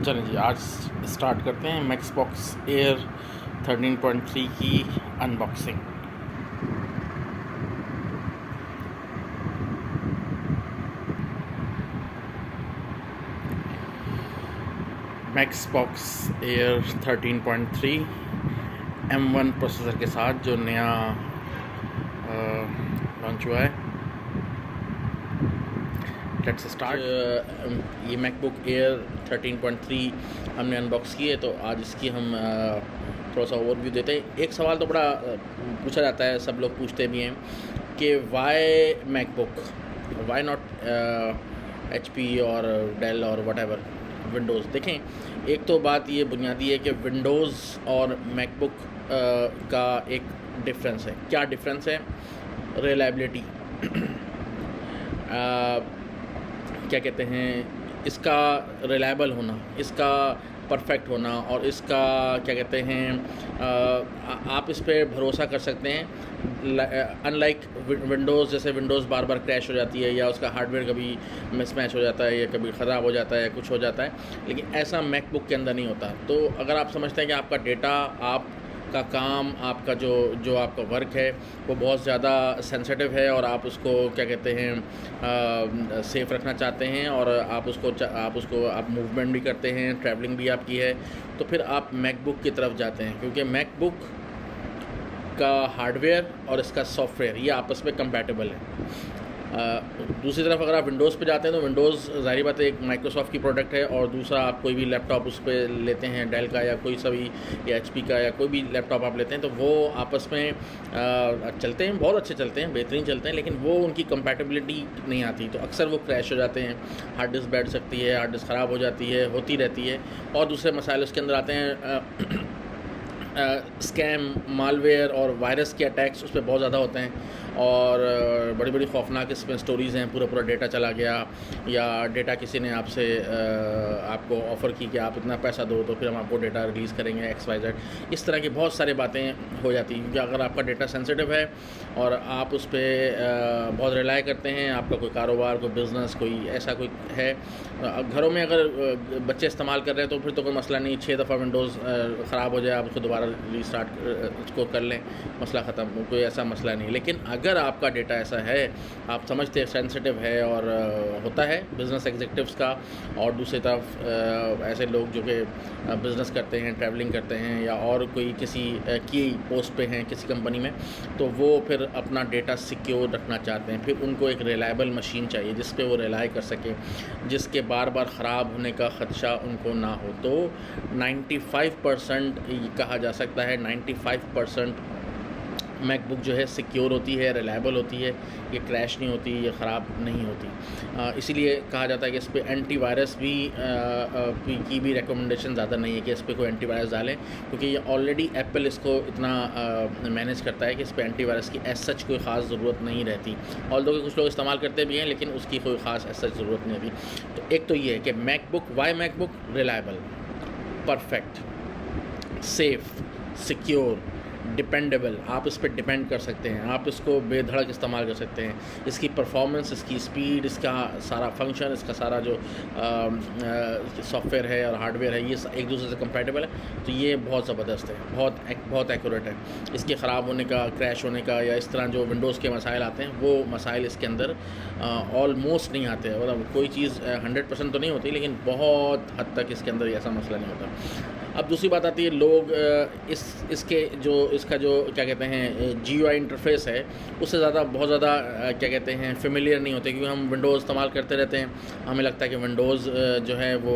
चलें जी, आज स्टार्ट करते हैं मैक्सबॉक्स एयर 13.3 की अनबॉक्सिंग। मैक्सबॉक्स एयर 13.3 M1 प्रोसेसर के साथ जो नया लॉन्च हुआ है। Let's start. ये मैकबुक एयर 13.3 हमने अनबॉक्स की है, तो आज इसकी हम थोड़ा सा ओवरव्यू देते हैं। एक सवाल तो बड़ा पूछा जाता है, सब लोग पूछते भी हैं कि why MacBook, why not HP और डेल और व्हाटएवर विंडोज़। देखें, एक तो बात ये बुनियादी है कि विंडोज़ और मैकबुक का एक डिफरेंस है। क्या डिफरेंस है? रिलायबिलिटी। क्या कहते हैं, इसका रिलायबल होना, इसका परफेक्ट होना, और इसका क्या कहते हैं आप इस पर भरोसा कर सकते हैं। अनलाइक विंडोज़, जैसे विंडोज़ बार बार क्रैश हो जाती है या उसका हार्डवेयर कभी मिसमैच हो जाता है या कभी ख़राब हो जाता है या कुछ हो जाता है, लेकिन ऐसा मैकबुक के अंदर नहीं होता। तो अगर आप समझते हैं कि आपका डेटा, आपका काम, आपका जो आपका वर्क है वो बहुत ज़्यादा सेंसिटिव है और आप उसको क्या कहते हैं सेफ़ रखना चाहते हैं, और आप मूवमेंट भी करते हैं, ट्रैवलिंग भी आपकी है, तो फिर आप मैकबुक की तरफ जाते हैं, क्योंकि मैकबुक का हार्डवेयर और इसका सॉफ्टवेयर ये आपस में कंपैटिबल है। दूसरी तरफ अगर आप विंडोज़ पे जाते हैं तो विंडोज़ ज़ाहिर बात है एक माइक्रोसॉफ्ट की प्रोडक्ट है, और दूसरा आप कोई भी लैपटॉप उस पर लेते हैं, डेल का या कोई सा भी, या HP का या कोई भी लैपटॉप आप लेते हैं, तो वो आपस में चलते हैं, बहुत अच्छे चलते हैं, बेहतरीन चलते हैं, लेकिन वो उनकी कंपैटिबिलिटी नहीं आती, तो अक्सर वो क्रैश हो जाते हैं, हार्ड डिस्क बैठ सकती है, हार्ड डिस्क ख़राब हो जाती है, होती रहती है। और दूसरे मसाइल उसके अंदर आते हैं, स्कैम, मालवेयर और वायरस के अटैक्स उस पर बहुत ज़्यादा होते हैं, और बड़ी बड़ी खौफनाक इसमें स्टोरीज़ हैं। पूरा डेटा चला गया, या डेटा किसी ने आपको ऑफ़र की कि आप इतना पैसा दो तो फिर हम आपको डेटा रिलीज़ करेंगे XYZ। इस तरह की बहुत सारी बातें हो जाती हैं, क्योंकि अगर आपका डेटा सेंसिटिव है और आप उस पर बहुत रिलाई करते हैं, आपका कोई कारोबार, कोई बिज़नेस, कोई ऐसा कोई है, घरों में अगर बच्चे इस्तेमाल कर रहे हैं तो फिर तो कोई मसला नहीं, 6 दफ़ा विंडोज़ ख़राब हो जाए, आप उसको दोबारा रीस्टार्ट उसको कर लें, मसला ख़त्म, कोई ऐसा मसला नहीं। लेकिन अगर आपका डेटा ऐसा है, आप समझते हैं सेंसिटिव है, और होता है बिज़नेस एग्जीक्यूटिव्स का, और दूसरी तरफ ऐसे लोग जो कि बिज़नेस करते हैं, ट्रैवलिंग करते हैं, या और कोई किसी की पोस्ट पे हैं किसी कंपनी में, तो वो फिर अपना डेटा सिक्योर रखना चाहते हैं। फिर उनको एक रिलायबल मशीन चाहिए जिस पे वो रिलाई कर सकें, जिसके बार बार ख़राब होने का ख़दशा उनको ना हो। तो 95% कहा जा सकता है, 95% मैकबुक जो है सिक्योर होती है, रिलायबल होती है, ये क्रैश नहीं होती, ये ख़राब नहीं होती। इसीलिए कहा जाता है कि इस पर एंटीवायरस की भी रिकमेंडेशन ज़्यादा नहीं है कि इस पर कोई एंटीवायरस डालें, क्योंकि ये ऑलरेडी एप्पल इसको इतना मैनेज करता है कि इस पर एंटीवायरस की एज सच कोई ख़ास ज़रूरत नहीं रहती। ऑल्दो कुछ लोग इस्तेमाल करते भी हैं, लेकिन उसकी कोई ख़ास एज सच ज़रूरत नहीं रहती। तो एक तो ये है कि MacBook, why MacBook, reliable, perfect, safe, secure, dependable, आप इस पर डिपेंड कर सकते हैं, आप इसको बेधड़क इस्तेमाल कर सकते हैं। इसकी परफॉर्मेंस, इसकी स्पीड, इसका सारा फंक्शन, इसका सारा जो सॉफ्टवेयर है और हार्डवेयर है, ये एक दूसरे से कंपैटिबल है, तो ये बहुत ज़बरदस्त है, बहुत एक्यूरेट है। इसके ख़राब होने का, क्रैश होने का, या इस तरह जो विंडोज़ के मसाइल आते हैं, वो मसाइल इसके अंदर ऑलमोस्ट नहीं आते हैं। मतलब कोई चीज़ 100% तो नहीं होती, लेकिन बहुत हद तक इसके अंदर ऐसा मसला नहीं होता। अब दूसरी बात आती है, लोग इसका जो क्या कहते हैं GUI इंटरफेस है, उससे बहुत ज़्यादा क्या कहते हैं फेमिलियर नहीं होते, क्योंकि हम विंडोज़ इस्तेमाल करते रहते हैं, हमें लगता है कि विंडोज़ जो है वो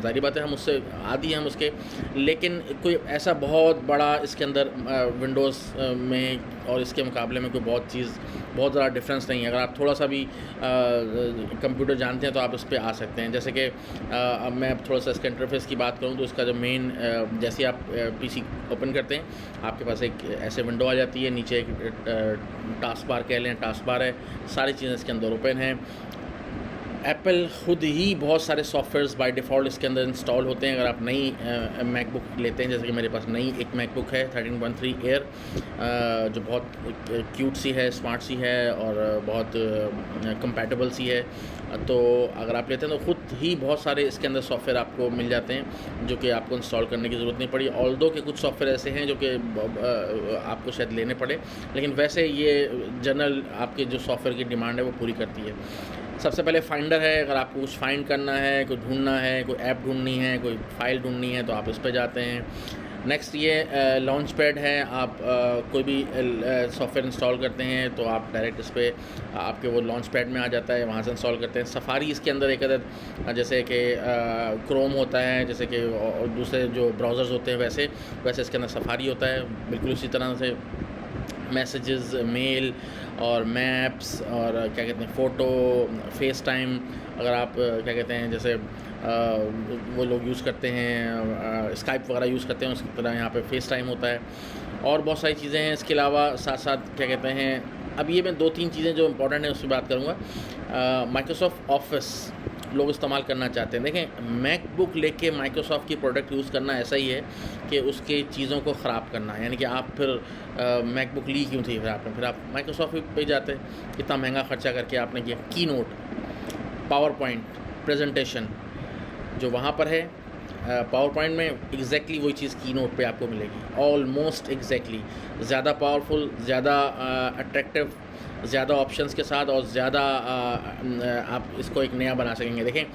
ज़ाहिर बात है हम उससे आदी हैं हम उसके, लेकिन कोई ऐसा बहुत बड़ा इसके अंदर विंडोज़ में और इसके मुकाबले में कोई बहुत ज़्यादा डिफरेंस नहीं है। अगर आप थोड़ा सा भी कंप्यूटर जानते हैं तो आप इस पर आ सकते हैं। जैसे कि अब मैं थोड़ा सा इसके इंटरफेस की बात करूं, तो इसका जो मेन, जैसे आप PC ओपन करते हैं, आपके पास एक ऐसे विंडो आ जाती है, नीचे एक टास्क बार कह लें, टास्क बार है, सारी चीज़ें इसके अंदर ओपन हैं। एप्पल खुद ही बहुत सारे सॉफ्टवेयर्स बाय डिफ़ॉल्ट इसके अंदर इंस्टॉल होते हैं। अगर आप नई मैकबुक लेते हैं, जैसे कि मेरे पास नई एक मैकबुक है 13.3 एयर, जो बहुत क्यूट सी है, स्मार्ट सी है और बहुत कंपैटिबल सी है। तो अगर आप लेते हैं तो ख़ुद ही बहुत सारे इसके अंदर सॉफ्टवेयर आपको मिल जाते हैं जो कि आपको इंस्टॉल करने की ज़रूरत नहीं पड़ी। ऑल्दो के कुछ सॉफ्टवेयर ऐसे हैं जो कि आपको शायद लेने पड़े, लेकिन वैसे ये जनरल आपके जो सॉफ्टवेयर की डिमांड है वो पूरी करती है। सबसे पहले फाइंडर है। अगर आपको कुछ फाइंड करना है, कुछ ढूंढना है, कोई ऐप ढूंढनी है, कोई फ़ाइल ढूंढनी है, तो आप इस पे जाते हैं। नेक्स्ट ये लॉन्च पैड है। आप कोई भी सॉफ्टवेयर इंस्टॉल करते हैं तो आप डायरेक्ट इस पे आपके वो लॉन्च पैड में आ जाता है, वहाँ से इंस्टॉल करते हैं। सफारी इसके अंदर एक अदद जैसे कि क्रोम होता है, जैसे कि और दूसरे जो ब्राउज़र्स होते हैं वैसे इसके अंदर सफारी होता है। बिल्कुल उसी तरह से मैसेजेस, मेल और मैप्स और क्या कहते हैं फ़ोटो, फेस टाइम, अगर आप क्या कहते हैं जैसे वो लोग यूज़ करते हैं स्काइप वगैरह यूज़ करते हैं, उसकी तरह यहाँ पे फेस टाइम होता है और बहुत सारी चीज़ें हैं। इसके अलावा साथ साथ क्या कहते हैं, अब ये मैं 2-3 चीज़ें जो इंपॉर्टेंट हैं उसकी बात करूँगा। माइक्रोसॉफ्ट ऑफिस लोग इस्तेमाल करना चाहते हैं। देखें, मैकबुक लेके माइक्रोसॉफ्ट की प्रोडक्ट यूज़ करना ऐसा ही है कि उसके चीज़ों को ख़राब करना, यानी कि आप फिर मैकबुक ली क्यों थी फिर आप माइक्रोसॉफ्ट पे जाते, इतना महंगा ख़र्चा करके आपने किया। की नोट, पावर पॉइंट, प्रेजेंटेशन जो वहाँ पर है पावर पॉइंट में एग्जैक्टली वही चीज़ की नोट पे आपको मिलेगी, ऑलमोस्ट एग्जैक्टली। ज़्यादा पावरफुल, ज़्यादा अट्रैक्टिव, ज़्यादा ऑप्शंस के साथ और ज़्यादा आप इसको एक नया बना सकेंगे। देखें,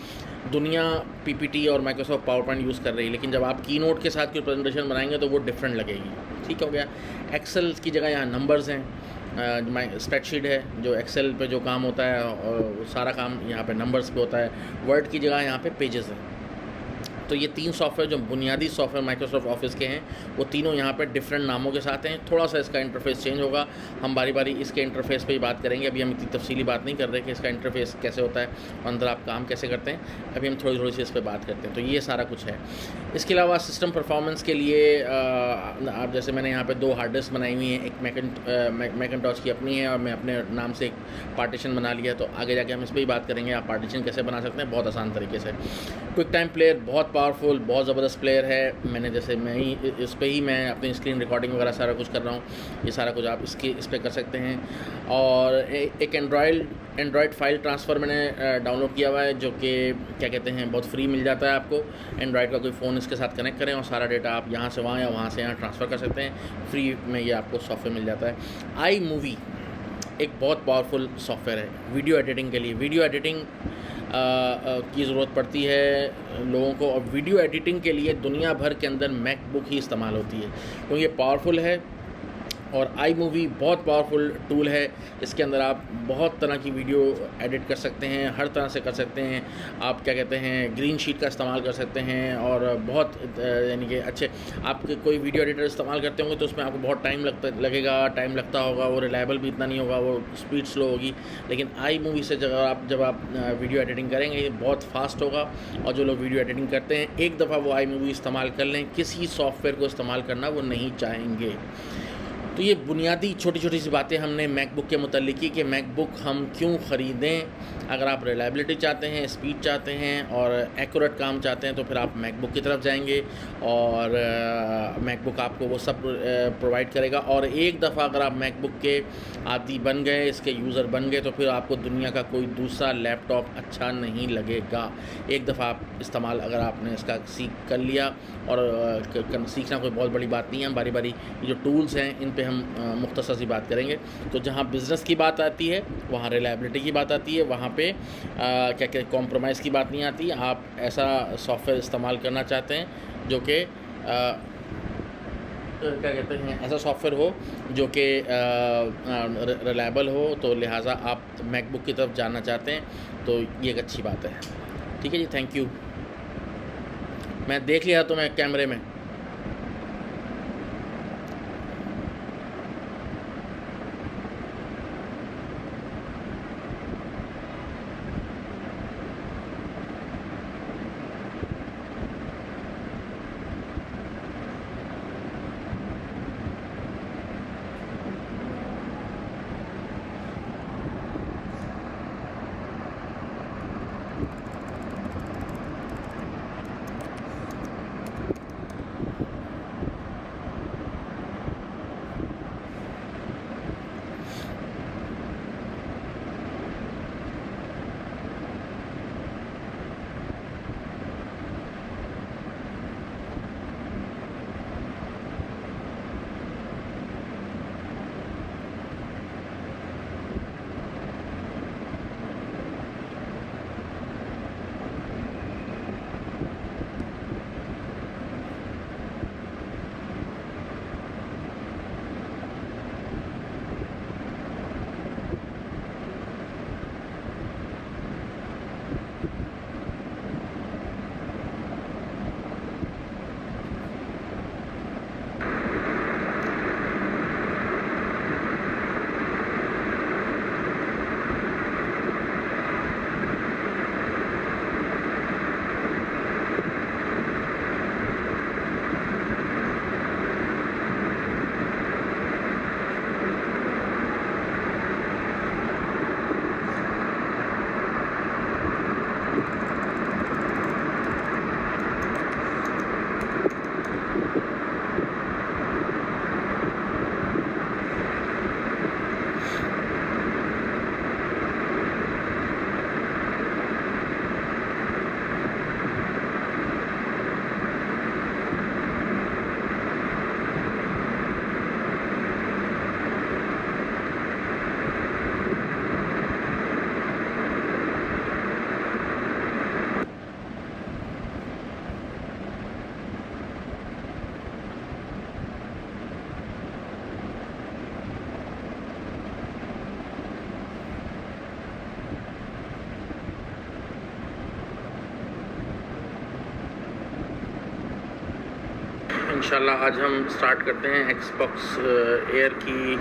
दुनिया पीपीटी और माइक्रोसॉफ्ट पावर पॉइंट यूज़ कर रही है, लेकिन जब आप की नोट के साथ कोई प्रेजेंटेशन बनाएंगे तो वो डिफरेंट लगेगी। ठीक हो गया। एक्सेल की जगह यहाँ नंबर्स हैं, स्प्रेडशीट है जो एक्सेल पे जो काम होता है और सारा काम यहाँ पे नंबर्स पे होता है। वर्ड की जगह यहाँ पे पेजेस हैं। तो ये 3 सॉफ्टवेयर जो बुनियादी सॉफ्टवेयर माइक्रोसॉफ्ट ऑफिस के हैं वो तीनों यहाँ पे डिफरेंट नामों के साथ हैं। थोड़ा सा इसका इंटरफेस चेंज होगा, हम बारी बारी इसके इंटरफेस पे ही बात करेंगे। अभी हम इतनी तफसीली बात नहीं कर रहे कि इसका इंटरफेस कैसे होता है और अंदर आप काम कैसे करते हैं। अभी हम थोड़ी सी इस पर बात करते हैं। तो ये सारा कुछ है। इसके अलावा सिस्टम परफॉर्मेंस के लिए आप जैसे मैंने यहाँ पर 2 हार्ड डिस्क बनाई हुई हैं, एक मैकिन्टॉश की अपनी है और मैं अपने नाम से एक पार्टीशन बना लिया। तो आगे जाके हम इस पर ही बात करेंगे आप पार्टीशन कैसे बना सकते हैं बहुत आसान तरीके से। क्विक टाइम प्लेयर बहुत पावरफुल, बहुत ज़बरदस्त प्लेयर है। मैंने जैसे मैं ही इस पे ही मैं अपनी स्क्रीन रिकॉर्डिंग वगैरह सारा कुछ कर रहा हूँ। ये सारा कुछ आप इस पे कर सकते हैं। और एक एंड्रॉयड फ़ाइल ट्रांसफ़र मैंने डाउनलोड किया हुआ है जो कि क्या कहते हैं बहुत फ्री मिल जाता है आपको। एंड्रॉयड का कोई फ़ोन इसके साथ कनेक्ट करें और सारा डेटा आप यहाँ से वहाँ या वहाँ से यहाँ ट्रांसफ़र कर सकते हैं। फ्री में ये आपको सॉफ्टवेयर मिल जाता है। आई मूवी एक बहुत पावरफुल सॉफ्टवेयर है वीडियो एडिटिंग के लिए। वीडियो एडिटिंग की ज़रूरत पड़ती है लोगों को, और वीडियो एडिटिंग के लिए दुनिया भर के अंदर मैकबुक ही इस्तेमाल होती है क्योंकि ये पावरफुल है। और आई मूवी बहुत पावरफुल टूल है। इसके अंदर आप बहुत तरह की वीडियो एडिट कर सकते हैं, हर तरह से कर सकते हैं। आप क्या कहते हैं ग्रीन शीट का इस्तेमाल कर सकते हैं और बहुत यानी कि अच्छे आप कोई वीडियो एडिटर इस्तेमाल करते होंगे तो उसमें आपको बहुत टाइम लगता होगा, वो रिलायबल भी इतना नहीं होगा, वो स्पीड स्लो होगी। लेकिन आई मूवी से जब आप वीडियो एडिटिंग करेंगे ये बहुत फास्ट होगा। और जो लोग वीडियो एडिटिंग करते हैं एक दफ़ा वो आई मूवी इस्तेमाल कर लें, किसी सॉफ्टवेयर को इस्तेमाल करना वो नहीं चाहेंगे। तो ये बुनियादी छोटी छोटी सी बातें हमने मैकबुक के मुताल्लिक़ की कि मैकबुक हम क्यों ख़रीदें। अगर आप रिलायबिलिटी चाहते हैं, स्पीड चाहते हैं और एक्यूरेट काम चाहते हैं तो फिर आप मैकबुक की तरफ जाएंगे और मैकबुक आपको वो सब प्रोवाइड करेगा। और एक दफ़ा अगर आप मैकबुक के आदी बन गए, इसके यूज़र बन गए, तो फिर आपको दुनिया का कोई दूसरा लैपटॉप अच्छा नहीं लगेगा। एक दफ़ा आप इस्तेमाल अगर आपने इसका सीख कर लिया, और सीखना कोई बहुत बड़ी बात नहीं है। हम बारी बारी ये जो टूल्स हैं इन पे हम मुख्तसर सी बात करेंगे। तो जहाँ बिज़नेस की बात आती है वहाँ रिलायबिलिटी की बात आती है, वहाँ पे क्या कॉम्प्रोमाइज़ की बात नहीं आती। आप ऐसा सॉफ्टवेयर इस्तेमाल करना चाहते हैं जो कि क्या कहते हैं ऐसा सॉफ्टवेयर हो जो कि रिलायबल हो, तो लिहाजा आप मैकबुक की तरफ जाना चाहते हैं तो ये एक अच्छी बात है। ठीक है जी, थैंक यू। मैं देख लिया तो मैं कैमरे में इंशाल्लाह आज हम स्टार्ट करते हैं Xbox एयर की